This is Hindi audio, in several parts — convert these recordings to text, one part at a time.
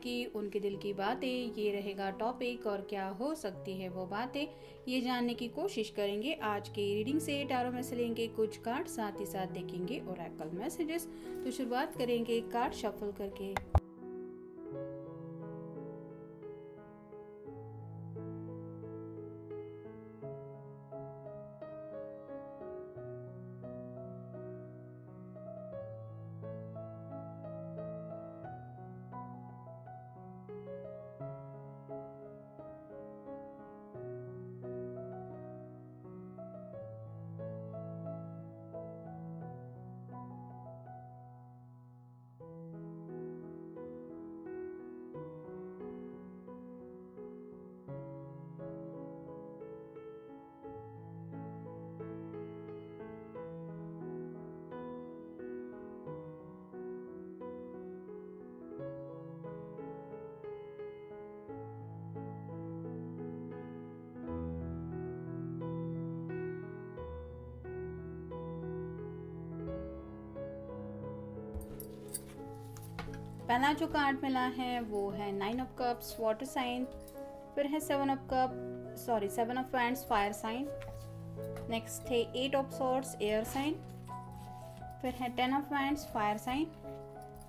की, उनके दिल की बातें, ये रहेगा टॉपिक। और क्या हो सकती है वो बातें, ये जानने की कोशिश करेंगे आज के रीडिंग से। टैरो में से लेंगे कुछ कार्ड, साथ ही साथ देखेंगे ओरेकल मैसेजेस। तो शुरुआत करेंगे कार्ड शफल करके। पहला जो कार्ड मिला है वो है 9 ऑफ कप्स, वाटर साइन। फिर है 7 of wands, fire sign. Next है 8 ऑफ सॉर्ड्स, एयर साइन। फिर है 10 of wands, fire sign.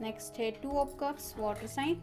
Next है 2 ऑफ कप्स, वाटर साइन।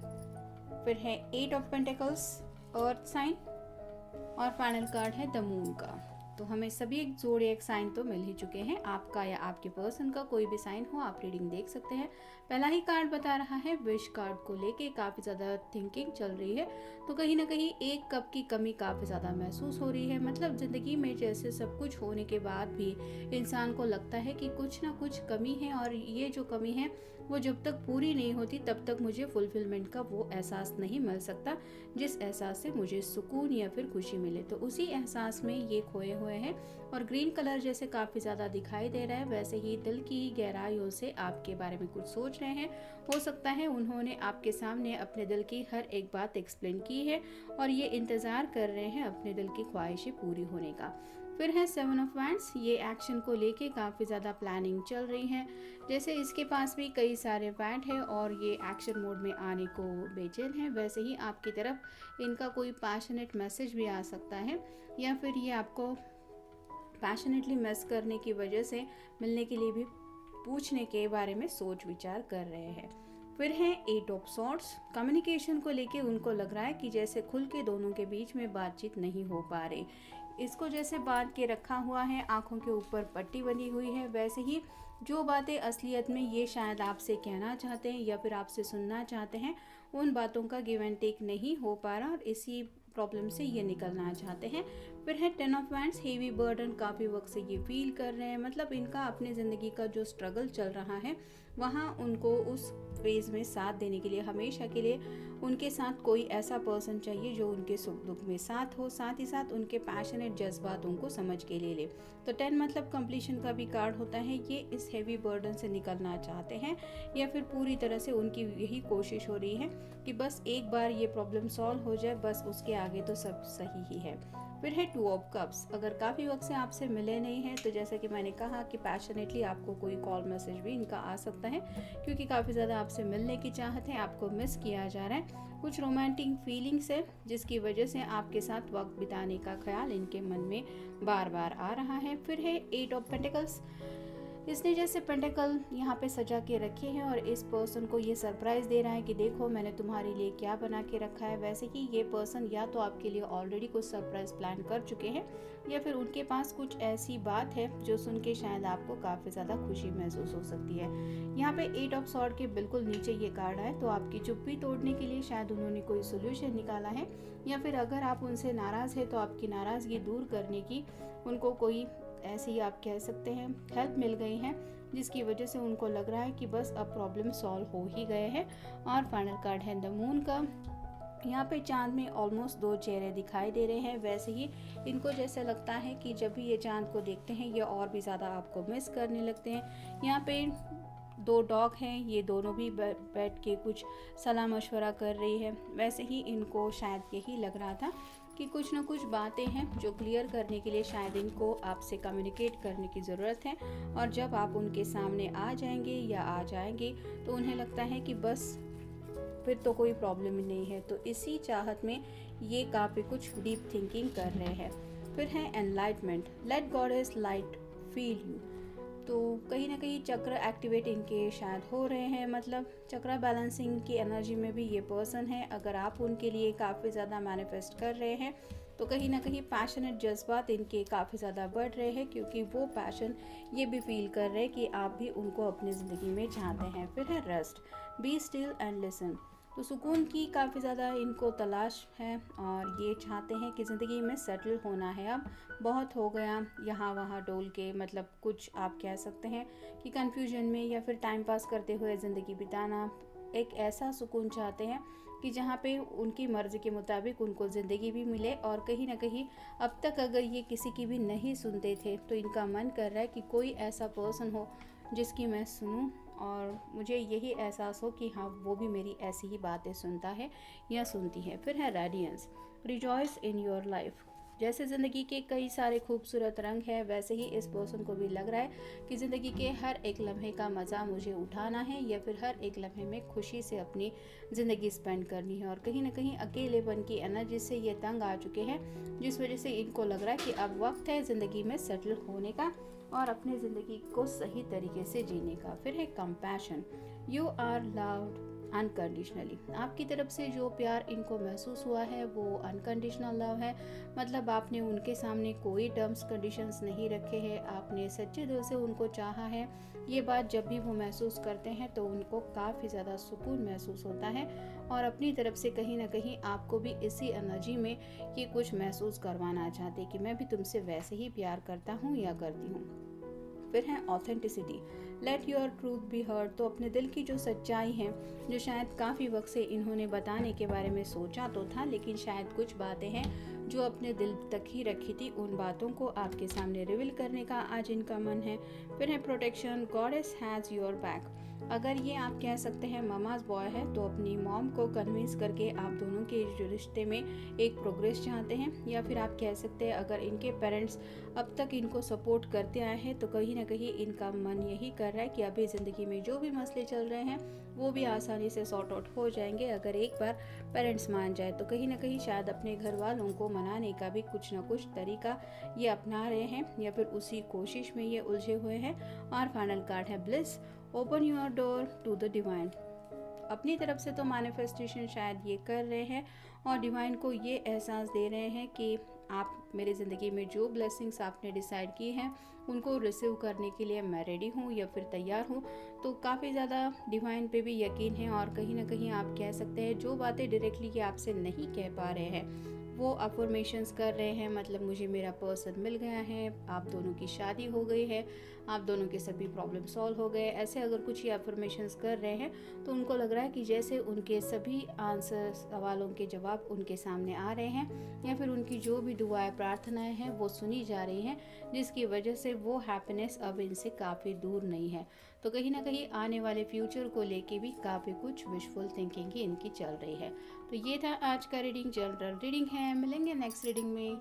फिर है 8 ऑफ पेंटिकल्स, अर्थ साइन। और फाइनल कार्ड है द मून का। तो हमें सभी एक ज़ोडिएक साइन तो मिल ही चुके हैं। आपका या आपके पर्सन का कोई भी साइन हो, आप रीडिंग देख सकते हैं। पहला ही कार्ड बता रहा है विश कार्ड को लेके काफ़ी ज़्यादा थिंकिंग चल रही है। तो कहीं ना कहीं एक कप की कमी काफ़ी ज़्यादा महसूस हो रही है। मतलब ज़िंदगी में जैसे सब कुछ होने के बाद भी इंसान को लगता है कि कुछ ना कुछ कमी है, और ये जो कमी है वो जब तक पूरी नहीं होती तब तक मुझे फुलफिलमेंट का वो एहसास नहीं मिल सकता जिस एहसास से मुझे सुकून या फिर खुशी मिले। तो उसी एहसास में ये खोए हुए हैं। और ग्रीन कलर जैसे काफ़ी ज़्यादा दिखाई दे रहा है, वैसे ही दिल की गहराइयों से आपके बारे में कुछ सोच रहे हैं। हो सकता है उन्होंने आपके सामने अपने दिल की हर एक बात एक्सप्लेन की है और ये इंतज़ार कर रहे हैं अपने दिल की ख्वाहिशें पूरी होने का। फिर है 7 ऑफ वैंड्स, ये एक्शन को लेके काफ़ी ज़्यादा प्लानिंग चल रही है। जैसे इसके पास भी कई सारे वैंड है और ये एक्शन मोड में आने को बेचैन है, वैसे ही आपकी तरफ इनका कोई पैशनेट मैसेज भी आ सकता है, या फिर ये आपको पैशनेटली मिस करने की वजह से मिलने के लिए भी पूछने के बारे में सोच विचार कर रहे हैं। फिर है 8 ऑफ सॉर्ड्स, कम्युनिकेशन को लेके उनको लग रहा है कि जैसे खुल के दोनों के बीच में बातचीत नहीं हो पा रही। इसको जैसे बांध के रखा हुआ है, आँखों के ऊपर पट्टी बनी हुई है, वैसे ही जो बातें असलियत में ये शायद आपसे कहना चाहते हैं या फिर आपसे सुनना चाहते हैं, उन बातों का गिव एंड टेक नहीं हो पा रहा और इसी प्रॉब्लम से ये निकलना चाहते हैं। फिर है 10 ऑफ वैंड्स, हेवी बर्डन, काफ़ी वक्त से ये फील कर रहे हैं। मतलब इनका अपनी ज़िंदगी का जो स्ट्रगल चल रहा है वहाँ उनको उस फेज़ में साथ देने के लिए, हमेशा के लिए उनके साथ कोई ऐसा पर्सन चाहिए जो उनके सुख दुख में साथ हो, साथ ही साथ उनके पैशनेट जज्बातों को समझ के ले ले। तो 10 मतलब कंप्लीशन का भी कार्ड होता है। ये इस हेवी बर्डन से निकलना चाहते हैं या फिर पूरी तरह से उनकी यही कोशिश हो रही है कि बस एक बार ये प्रॉब्लम सॉल्व हो जाए, बस उसके आगे तो सब सही ही है। फिर है 2 ऑफ कप्स, अगर काफ़ी वक्त से आपसे मिले नहीं हैं तो जैसे कि मैंने कहा कि पैशनेटली आपको कोई कॉल मैसेज भी इनका आ सकता है, क्योंकि काफ़ी ज़्यादा आपसे मिलने की चाहत है, आपको मिस किया जा रहा है। कुछ रोमांटिक फीलिंग्स है जिसकी वजह से आपके साथ वक्त बिताने का ख्याल इनके मन में बार बार आ रहा है। फिर है 8 ऑफ पेंटिकल्स, इसने जैसे पेंटिकल यहाँ पे सजा के रखे हैं और इस पर्सन को ये सरप्राइज़ दे रहा है कि देखो मैंने तुम्हारे लिए क्या बना के रखा है। वैसे ही ये पर्सन या तो आपके लिए ऑलरेडी कुछ सरप्राइज़ प्लान कर चुके हैं या फिर उनके पास कुछ ऐसी बात है जो सुन के शायद आपको काफ़ी ज़्यादा खुशी महसूस हो सकती है। यहाँ पे 8 ऑफ सॉर्ड के बिल्कुल नीचे ये कार्ड है, तो आपकी चुप्पी तोड़ने के लिए शायद उन्होंने कोई सोल्यूशन निकाला है, या फिर अगर आप उनसे नाराज़ है तो आपकी नाराज़गी दूर करने की उनको कोई ऐसे ही आप कह सकते हैं हेल्प मिल गई है, जिसकी वजह से उनको लग रहा है कि बस अब प्रॉब्लम सॉल्व हो ही गए हैं। और फाइनल कार्ड है द मून का। यहाँ पे चांद में ऑलमोस्ट 2 चेहरे दिखाई दे रहे हैं। वैसे ही इनको जैसे लगता है कि जब भी ये चांद को देखते हैं ये और भी ज़्यादा आपको मिस करने लगते हैं। यहाँ पे 2 डॉग हैं, ये दोनों भी बैठ के कुछ सलाह मशवरा कर रही है। वैसे ही इनको शायद यही लग रहा था कि कुछ ना कुछ बातें हैं जो क्लियर करने के लिए शायद इनको आपसे कम्युनिकेट करने की ज़रूरत है, और जब आप उनके सामने आ जाएंगे या आ जाएंगे तो उन्हें लगता है कि बस फिर तो कोई प्रॉब्लम ही नहीं है। तो इसी चाहत में ये काफ़ी कुछ डीप थिंकिंग कर रहे हैं। फिर है enlightenment, let goddess light feel you. तो कहीं ना कहीं चक्र एक्टिवेट इनके शायद हो रहे हैं, मतलब चक्र बैलेंसिंग की एनर्जी में भी ये पर्सन है। अगर आप उनके लिए काफ़ी ज़्यादा मैनिफेस्ट कर रहे हैं तो कहीं ना कहीं पैशनेट जज्बात इनके काफ़ी ज़्यादा बढ़ रहे हैं, क्योंकि वो पैशन ये भी फील कर रहे हैं कि आप भी उनको अपनी ज़िंदगी में चाहते हैं। फिर है rest, be still and listen. तो सुकून की काफ़ी ज़्यादा इनको तलाश है और ये चाहते हैं कि ज़िंदगी में सेटल होना है। अब बहुत हो गया यहाँ वहाँ डोल के, मतलब कुछ आप कह सकते हैं कि कन्फ्यूजन में या फिर टाइम पास करते हुए ज़िंदगी बिताना। एक ऐसा सुकून चाहते हैं कि जहाँ पे उनकी मर्ज़ी के मुताबिक उनको ज़िंदगी भी मिले। और कहीं ना कहीं अब तक अगर ये किसी की भी नहीं सुनते थे तो इनका मन कर रहा है कि कोई ऐसा पर्सन हो जिसकी मैं सुनूं और मुझे यही एहसास हो कि हाँ वो भी मेरी ऐसी ही बातें सुनता है या सुनती है। फिर है radiance, rejoice in your life. जैसे ज़िंदगी के कई सारे खूबसूरत रंग हैं, वैसे ही इस पर्सन को भी लग रहा है कि ज़िंदगी के हर एक लम्हे का मज़ा मुझे उठाना है या फिर हर एक लम्हे में खुशी से अपनी ज़िंदगी स्पेंड करनी है। और कहीं ना कहीं अकेलेपन की एनर्जी से ये तंग आ चुके हैं, जिस वजह से इनको लग रहा है कि अब वक्त है ज़िंदगी में सेटल होने का और अपनी ज़िंदगी को सही तरीके से जीने का। फिर है compassion, you are loved unconditionally. आपकी तरफ से जो प्यार इनको महसूस हुआ है वो अनकंडीशनल लव है, मतलब आपने उनके सामने कोई टर्म्स कंडीशंस नहीं रखे हैं, आपने सच्चे दिल से उनको चाहा है। ये बात जब भी वो महसूस करते हैं तो उनको काफ़ी ज़्यादा सुकून महसूस होता है और अपनी तरफ से कहीं ना कहीं आपको भी इसी एनर्जी में ये कुछ महसूस करवाना चाहते कि मैं भी तुमसे वैसे ही प्यार करता हूँ या करती हूँ। फिर है authenticity, let your truth be heard. तो अपने दिल की जो सच्चाई है, जो शायद काफ़ी वक्त से इन्होंने बताने के बारे में सोचा तो था, लेकिन शायद कुछ बातें हैं जो अपने दिल तक ही रखी थी, उन बातों को आपके सामने रिवील करने का आज इनका मन है। फिर है protection, goddess has your back. अगर ये आप कह सकते हैं ममाज बॉय है तो अपनी मॉम को कन्विंस करके आप दोनों के जो रिश्ते में एक प्रोग्रेस चाहते हैं, या फिर आप कह सकते हैं अगर इनके पेरेंट्स अब तक इनको सपोर्ट करते आए हैं तो कहीं ना कहीं इनका मन यही कर रहा है कि अभी ज़िंदगी में जो भी मसले चल रहे हैं वो भी आसानी से सॉर्ट आउट हो जाएंगे अगर एक बार पेरेंट्स मान जाए। तो कहीं ना कहीं शायद अपने घर वालों को मनाने का भी कुछ ना कुछ तरीका ये अपना रहे हैं या फिर उसी कोशिश में ये उलझे हुए हैं। और फाइनल कार्ड है bliss, open your door to the divine. अपनी तरफ से तो मैनिफेस्टेशन शायद ये कर रहे हैं और डिवाइन को ये एहसास दे रहे हैं कि आप मेरी ज़िंदगी में जो ब्लेसिंग्स आपने डिसाइड की हैं उनको रिसीव करने के लिए मैं रेडी हूँ या फिर तैयार हूँ। तो काफ़ी ज़्यादा डिवाइन पे भी यकीन है और कहीं ना कहीं आप कह सकते हैं जो बातें डायरेक्टली ये आपसे नहीं कह पा रहे हैं वो अफर्मेशंस कर रहे हैं, मतलब मुझे मेरा पर्सन मिल गया है, आप दोनों की शादी हो गई है, आप दोनों के सभी प्रॉब्लम सॉल्व हो गए, ऐसे अगर कुछ ये अफर्मेशंस कर रहे हैं तो उनको लग रहा है कि जैसे उनके सभी आंसर सवालों के जवाब उनके सामने आ रहे हैं या फिर उनकी जो भी दुआएं प्रार्थनाएं हैं वो सुनी जा रही हैं, जिसकी वजह से वो हैप्पीनेस अब इनसे काफ़ी दूर नहीं है। तो कहीं ना कहीं आने वाले फ्यूचर को लेके भी काफ़ी कुछ विशफुल थिंकिंग ही इनकी चल रही है। तो ये था आज का रीडिंग, जनरल रीडिंग है। मिलेंगे नेक्स्ट रीडिंग में।